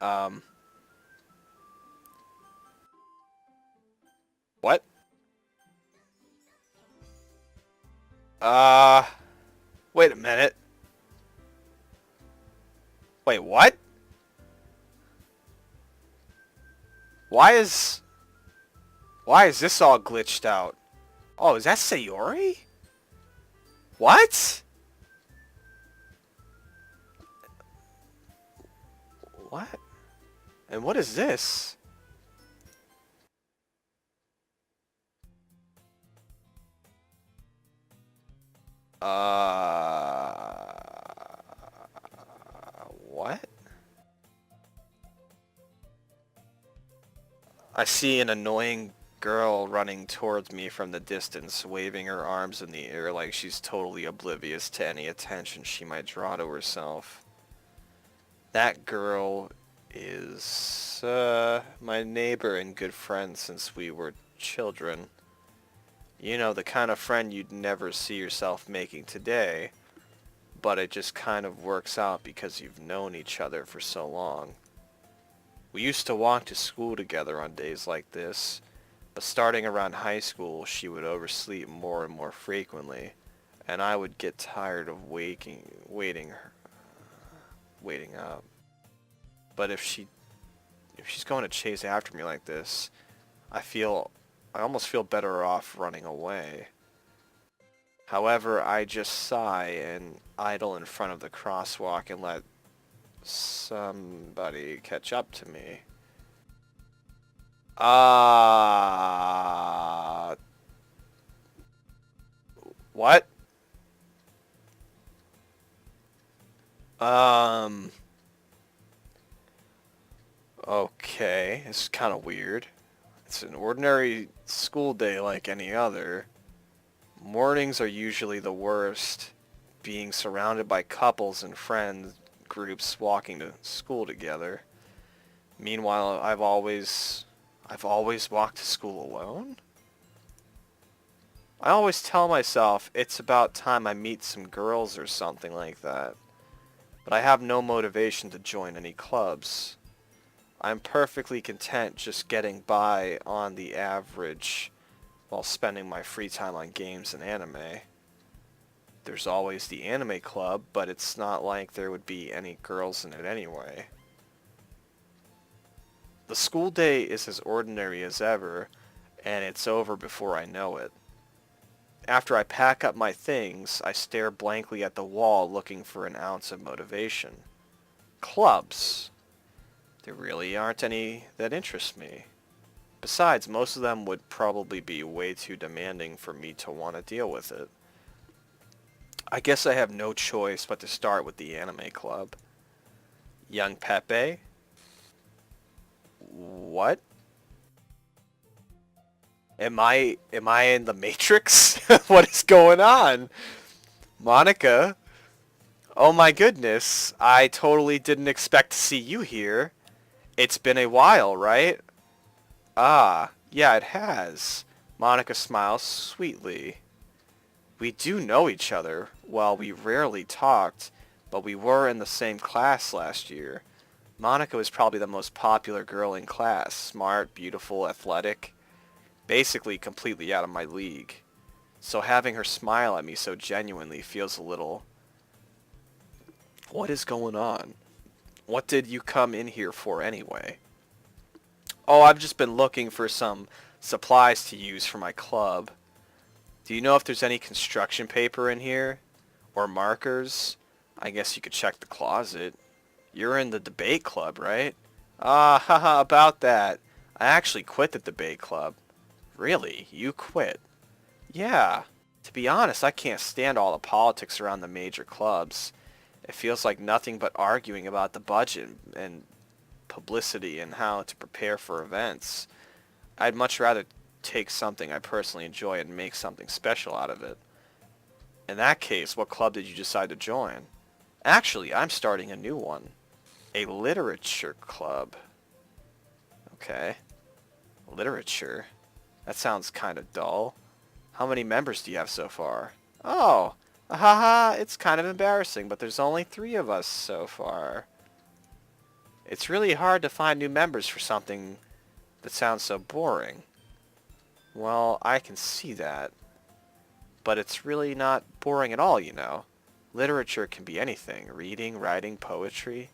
Um, what? Uh, wait a minute. Wait, what? Why is... Why is this all glitched out? Oh, is that Sayori? What? What? And what is this? What? I see an annoying girl running towards me from the distance, waving her arms in the air like she's totally oblivious to any attention she might draw to herself. That girl is, my neighbor and good friend since we were children. You know, the kind of friend you'd never see yourself making today, but it just kind of works out because you've known each other for so long. We used to walk to school together on days like this, but starting around high school, she would oversleep more and more frequently, and I would get tired of waiting up. But if she's going to chase after me like this, I almost feel better off running away. However, I just sigh and idle in front of the crosswalk and let somebody catch up to me. What? Okay, this is kind of weird. It's an ordinary school day like any other. Mornings are usually the worst, being surrounded by couples and friend groups walking to school together. Meanwhile, I've always walked to school alone? I always tell myself it's about time I meet some girls or something like that. But I have no motivation to join any clubs. I'm perfectly content just getting by on the average while spending my free time on games and anime. There's always the anime club, but it's not like there would be any girls in it anyway. The school day is as ordinary as ever, and it's over before I know it. After I pack up my things, I stare blankly at the wall looking for an ounce of motivation. Clubs. There really aren't any that interest me. Besides, most of them would probably be way too demanding for me to want to deal with it. I guess I have no choice but to start with the anime club. Young Pepe? What? Am I in the Matrix? What is going on? Monica? Oh my goodness, I totally didn't expect to see you here. It's been a while, right? Ah, yeah, it has. Monica smiles sweetly. We do know each other. Well, we rarely talked, but we were in the same class last year. Monica was probably the most popular girl in class. Smart, beautiful, athletic. Basically completely out of my league. So having her smile at me so genuinely feels a little... What is going on? What did you come in here for anyway? Oh, I've just been looking for some supplies to use for my club. Do you know if there's any construction paper in here? Or markers? I guess you could check the closet. You're in the debate club, right? Ah, haha, about that. I actually quit the debate club. Really? You quit? Yeah. To be honest, I can't stand all the politics around the major clubs. It feels like nothing but arguing about the budget and publicity and how to prepare for events. I'd much rather take something I personally enjoy and make something special out of it. In that case, what club did you decide to join? Actually, I'm starting a new one. A literature club. Okay. Literature? That sounds kind of dull. How many members do you have so far? Oh, haha, it's kind of embarrassing, but there's only 3 of us so far. It's really hard to find new members for something that sounds so boring. Well, I can see that. But it's really not boring at all, you know. Literature can be anything. Reading, writing, poetry.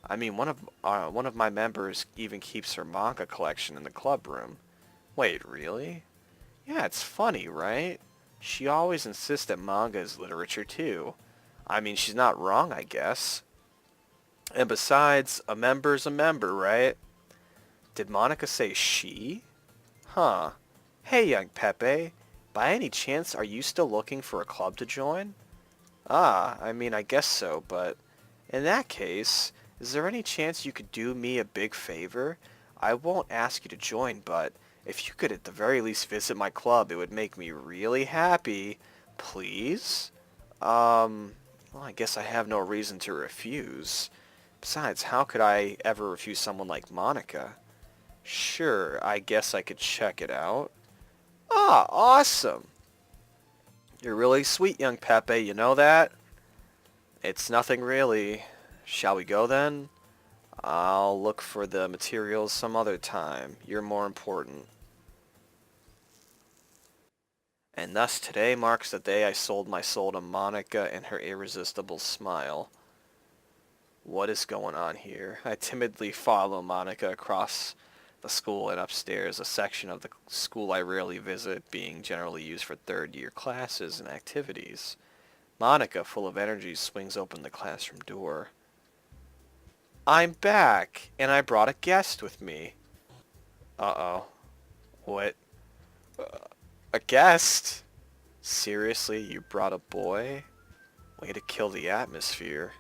I mean, one of my members even keeps her manga collection in the club room. Wait, really? Yeah, it's funny, right? She always insists that manga is literature too. I mean, she's not wrong, I guess. And besides, a member's a member, right? Did Monica say she? Huh. Hey, young Pepe. By any chance, are you still looking for a club to join? Ah, I mean, I guess so, but in that case, is there any chance you could do me a big favor? I won't ask you to join, but if you could at the very least visit my club, it would make me really happy. Please? Well, I guess I have no reason to refuse. Besides, how could I ever refuse someone like Monica? Sure, I guess I could check it out. Ah, awesome! You're really sweet, young Pepe, you know that? It's nothing really. Shall we go then? I'll look for the materials some other time. You're more important. And thus today marks the day I sold my soul to Monica and her irresistible smile. What is going on here? I timidly follow Monica across the school and upstairs, a section of the school I rarely visit, being generally used for third-year classes and activities. Monica, full of energy, swings open the classroom door. I'm back, and I brought a guest with me. Uh-oh. What? A guest? Seriously, you brought a boy? Way to kill the atmosphere.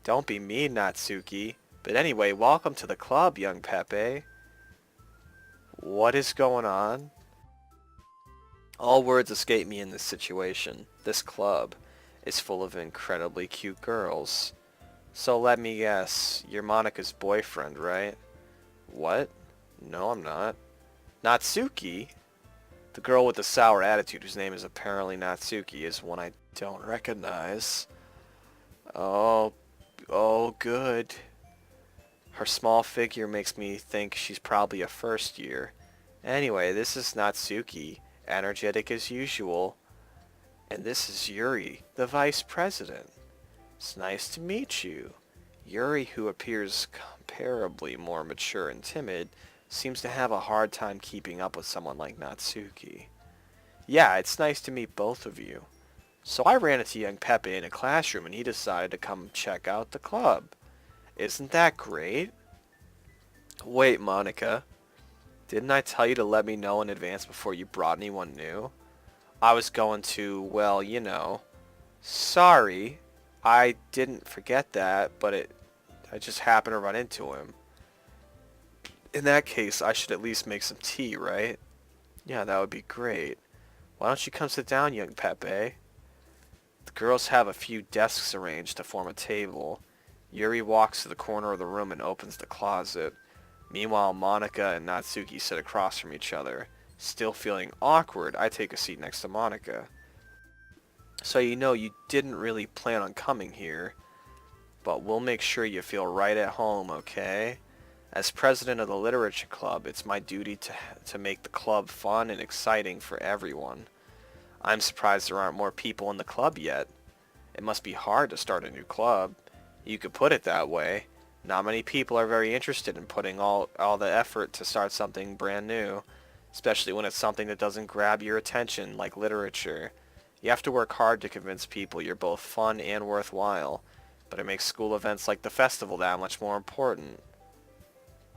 Don't be mean, Natsuki. But anyway, welcome to the club, young Pepe. What is going on? All words escape me in this situation. This club is full of incredibly cute girls. So let me guess, you're Monica's boyfriend, right? What? No, I'm not. Natsuki? The girl with the sour attitude, whose name is apparently Natsuki, is one I don't recognize. Oh, good. Her small figure makes me think she's probably a first year. Anyway, this is Natsuki, energetic as usual. And this is Yuri, the vice president. It's nice to meet you. Yuri, who appears comparably more mature and timid, seems to have a hard time keeping up with someone like Natsuki. Yeah, it's nice to meet both of you. So I ran into young Pepe in a classroom and he decided to come check out the club. Isn't that great? Wait, Monica. Didn't I tell you to let me know in advance before you brought anyone new? I was going to, well, you know. Sorry. I didn't forget that, but I just happened to run into him. In that case, I should at least make some tea, right? Yeah, that would be great. Why don't you come sit down, young Pepe? The girls have a few desks arranged to form a table. Yuri walks to the corner of the room and opens the closet. Meanwhile, Monica and Natsuki sit across from each other. Still feeling awkward, I take a seat next to Monica. So you know you didn't really plan on coming here, but we'll make sure you feel right at home, okay? As president of the literature club, it's my duty to make the club fun and exciting for everyone. I'm surprised there aren't more people in the club yet. It must be hard to start a new club. You could put it that way. Not many people are very interested in putting all the effort to start something brand new, especially when it's something that doesn't grab your attention, like literature. You have to work hard to convince people you're both fun and worthwhile, but it makes school events like the festival that much more important.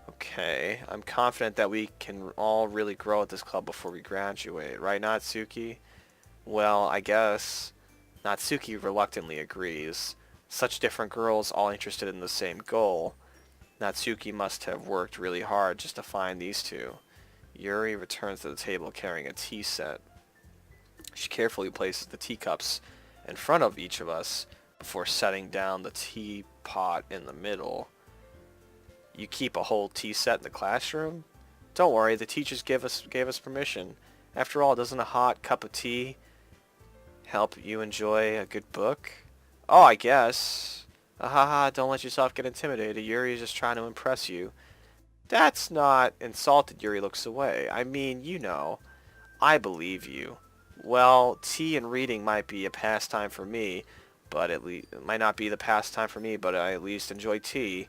Okay, I'm confident that we can all really grow at this club before we graduate, right, Natsuki? Well, I guess. Natsuki reluctantly agrees. Such different girls all interested in the same goal. Natsuki must have worked really hard just to find these two. Yuri returns to the table carrying a tea set. She carefully places the teacups in front of each of us before setting down the teapot in the middle. You keep a whole tea set in the classroom? Don't worry, the teachers gave us permission. After all, doesn't a hot cup of tea help you enjoy a good book? Oh, I guess. Ahaha, don't let yourself get intimidated. Yuri is just trying to impress you. That's not insulted. Yuri looks away. I mean, you know. I believe you. Well, tea and reading might be a pastime for me, but at least it might not be the pastime for me, but I at least enjoy tea.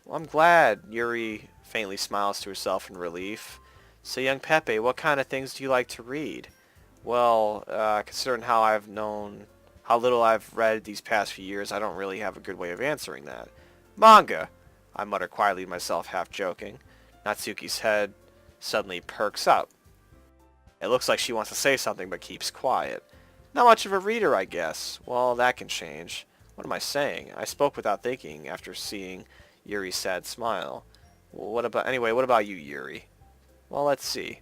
Well, I'm glad. Yuri faintly smiles to herself in relief. So, young Pepe, what kind of things do you like to read? Well, considering how little I've read these past few years, I don't really have a good way of answering that. Manga, I mutter quietly to myself, half joking. Natsuki's head suddenly perks up. It looks like she wants to say something but keeps quiet. Not much of a reader, I guess. Well, that can change. What am I saying? I spoke without thinking after seeing Yuri's sad smile. Well, what about you, Yuri? Well, let's see.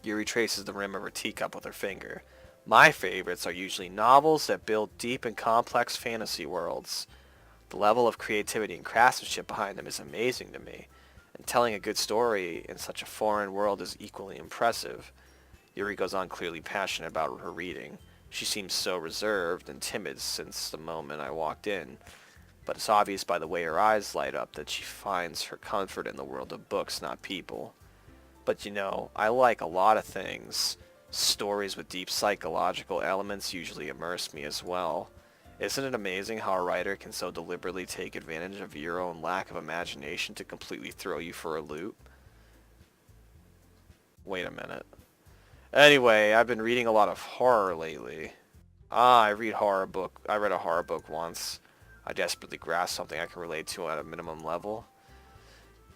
Yuri traces the rim of her teacup with her finger. My favorites are usually novels that build deep and complex fantasy worlds. The level of creativity and craftsmanship behind them is amazing to me, and telling a good story in such a foreign world is equally impressive. Yuri goes on clearly passionate about her reading. She seems so reserved and timid since the moment I walked in, but it's obvious by the way her eyes light up that she finds her comfort in the world of books, not people. But you know, I like a lot of things. Stories with deep psychological elements usually immerse me as well. Isn't it amazing how a writer can so deliberately take advantage of your own lack of imagination to completely throw you for a loop? Wait a minute. Anyway, I've been reading a lot of horror lately. I read horror book. I read a horror book once. I desperately grasped something I can relate to at a minimum level.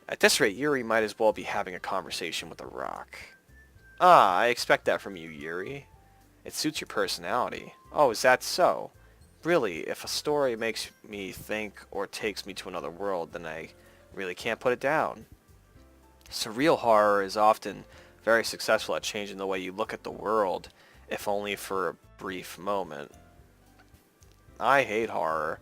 At this rate, Yuri might as well be having a conversation with a rock. I expect that from you, Yuri. It suits your personality. Oh, is that so? Really, if a story makes me think or takes me to another world, then I really can't put it down. Surreal horror is often very successful at changing the way you look at the world, if only for a brief moment. I hate horror.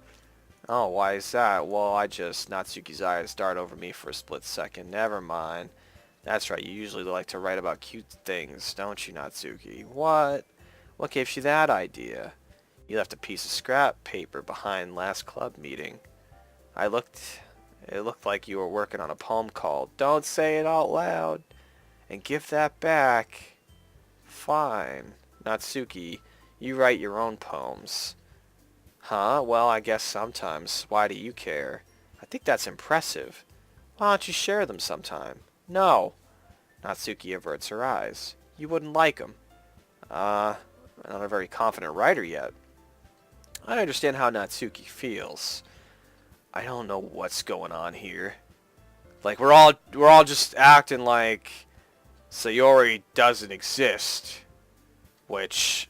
Oh, why is that? Well, Natsuki's eyes dart over me for a split second. Never mind. That's right, you usually like to write about cute things, don't you, Natsuki? What? What gave you that idea? You left a piece of scrap paper behind last club meeting. It looked like you were working on a poem called Don't Say It Out Loud. And give that back. Fine. Natsuki, you write your own poems. Huh? Well, I guess sometimes. Why do you care? I think that's impressive. Why don't you share them sometime? No. Natsuki averts her eyes. You wouldn't like them. I'm not a very confident writer yet. I understand how Natsuki feels. I don't know what's going on here. Like we're all just acting like Sayori doesn't exist, which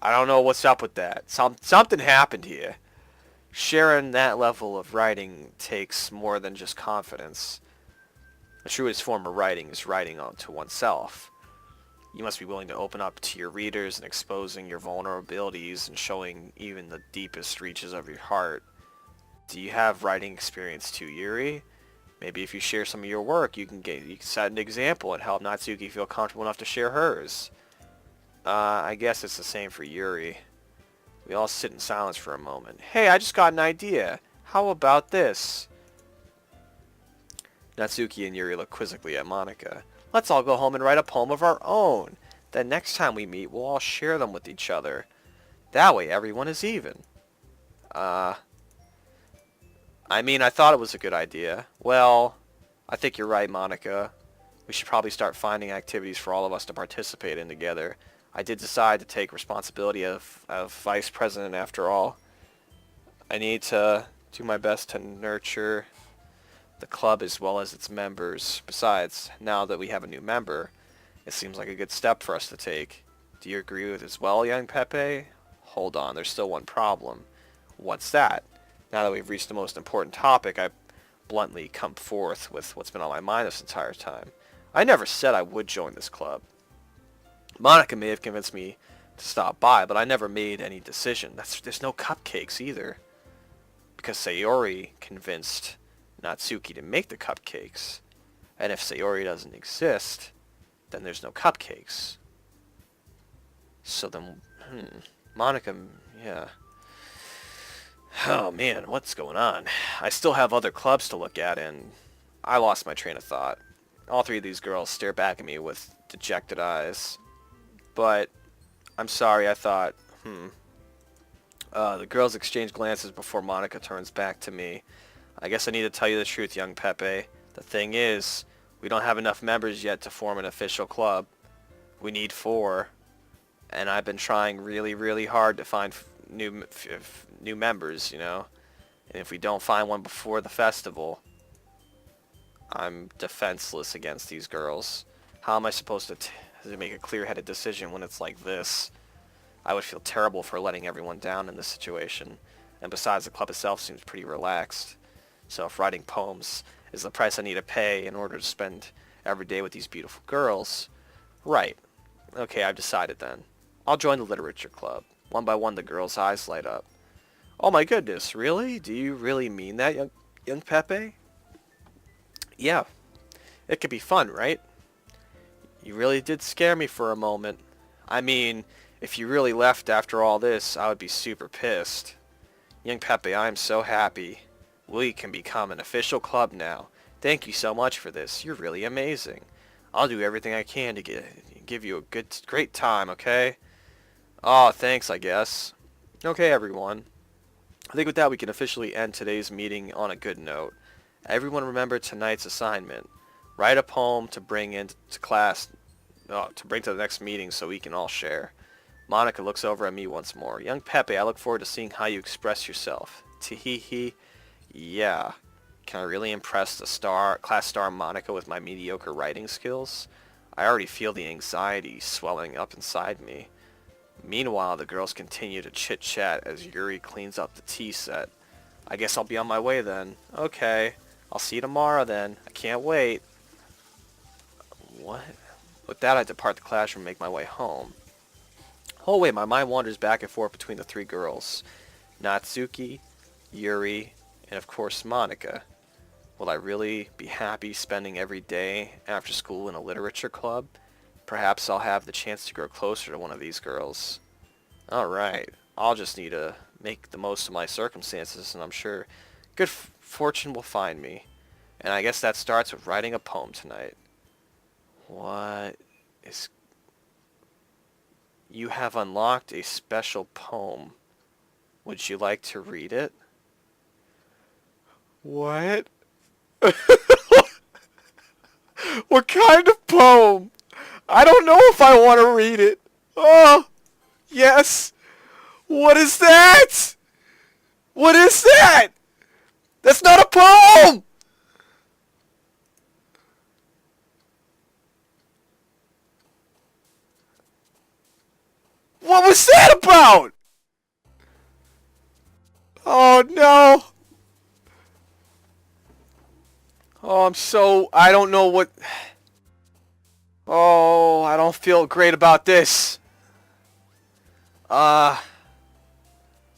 I don't know what's up with that. Something happened here. Sharing that level of writing takes more than just confidence. The truest form of writing is writing onto oneself. You must be willing to open up to your readers and exposing your vulnerabilities and showing even the deepest reaches of your heart. Do you have writing experience too, Yuri? Maybe if you share some of your work, you can set an example and help Natsuki feel comfortable enough to share hers. I guess it's the same for Yuri. We all sit in silence for a moment. Hey, I just got an idea. How about this? Natsuki and Yuri look quizzically at Monika. Let's all go home and write a poem of our own. Then next time we meet, we'll all share them with each other. That way everyone is even. I mean, I thought it was a good idea. Well, I think you're right, Monika. We should probably start finding activities for all of us to participate in together. I did decide to take responsibility of vice president after all. I need to do my best to nurture the club as well as its members. Besides, now that we have a new member, it seems like a good step for us to take. Do you agree with as well, young Pepe? Hold on, there's still one problem. What's that? Now that we've reached the most important topic, I bluntly come forth with what's been on my mind this entire time. I never said I would join this club. Monika may have convinced me to stop by, but I never made any decision. There's no cupcakes either. Because Sayori convinced Natsuki to make the cupcakes. And if Sayori doesn't exist, then there's no cupcakes. So then, Monika, yeah. Oh man, what's going on? I still have other clubs to look at, and I lost my train of thought. All three of these girls stare back at me with dejected eyes. But I'm sorry, I thought, the girls exchange glances before Monica turns back to me. I guess I need to tell you the truth, young Pepe. The thing is, we don't have enough members yet to form an official club. We need 4. And I've been trying really, really hard to find new members, you know. And if we don't find one before the festival, I'm defenseless against these girls. How am I supposed to make a clear-headed decision when it's like this? I would feel terrible for letting everyone down in this situation. And besides, the club itself seems pretty relaxed. So if writing poems is the price I need to pay in order to spend every day with these beautiful girls, right. Okay, I've decided then. I'll join the literature club. One by one, the girls' eyes light up. Oh my goodness, really? Do you really mean that, young Pepe? Yeah, it could be fun, right? You really did scare me for a moment. I mean, if you really left after all this, I would be super pissed. Young Pepe, I am so happy. We can become an official club now. Thank you so much for this. You're really amazing. I'll do everything I can to give you a great time, okay? Aw, thanks, I guess. Okay, everyone. I think with that we can officially end today's meeting on a good note. Everyone remember tonight's assignment. Write a poem to bring into class, to bring to the next meeting so we can all share. Monica looks over at me once more. Young Pepe, I look forward to seeing how you express yourself. Tee-hee-hee. Yeah. Can I really impress the class star Monica with my mediocre writing skills? I already feel the anxiety swelling up inside me. Meanwhile, the girls continue to chit-chat as Yuri cleans up the tea set. I guess I'll be on my way then. Okay. I'll see you tomorrow then. I can't wait. What? With that, I depart the classroom and make my way home. Oh wait, my mind wanders back and forth between the 3 girls. Natsuki, Yuri, and of course Monica. Will I really be happy spending every day after school in a literature club? Perhaps I'll have the chance to grow closer to one of these girls. Alright, I'll just need to make the most of my circumstances, and I'm sure good fortune will find me. And I guess that starts with writing a poem tonight. What is... You have unlocked a special poem. Would you like to read it? What? What kind of poem? I don't know if I want to read it. Oh, yes. What is that? What is that? That's not a poem! What was that about? Oh no. I don't know what... Oh, I don't feel great about this. Oh,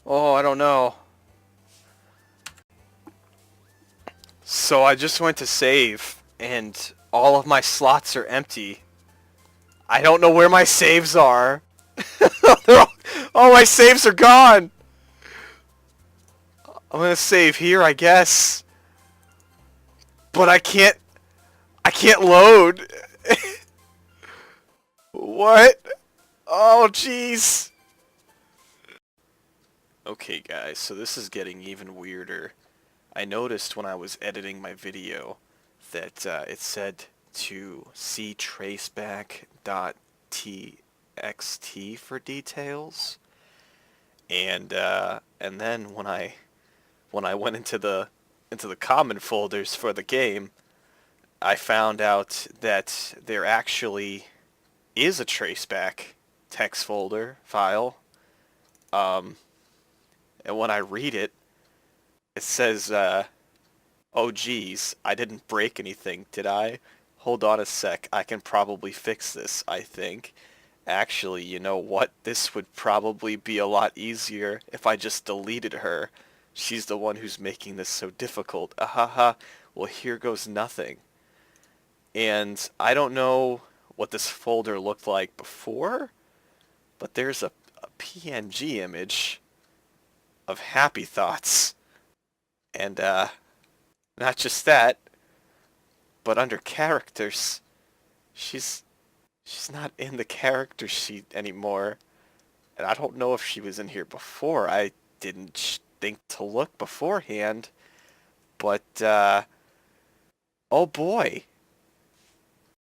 I don't know. So I just went to save, and all of my slots are empty. I don't know where my saves are. All my saves are gone. I'm gonna save here, I guess. But I can't load. What? Oh, jeez. Okay, guys, so this is getting even weirder. I noticed when I was editing my video that it said to see traceback.txt for details, and then when I went into the common folders for the game, I found out that there actually is a traceback text folder file. And when I read it, it says, oh geez, I didn't break anything, did I? Hold on a sec, I can probably fix this, I think. Actually, you know what? This would probably be a lot easier if I just deleted her. She's the one who's making this so difficult. Ahaha. Well, here goes nothing. And I don't know what this folder looked like before, but there's a PNG image of happy thoughts. And, not just that, but under characters. She's she's not in the character sheet anymore. And I don't know if she was in here before. I didn't think to look beforehand. But, oh boy.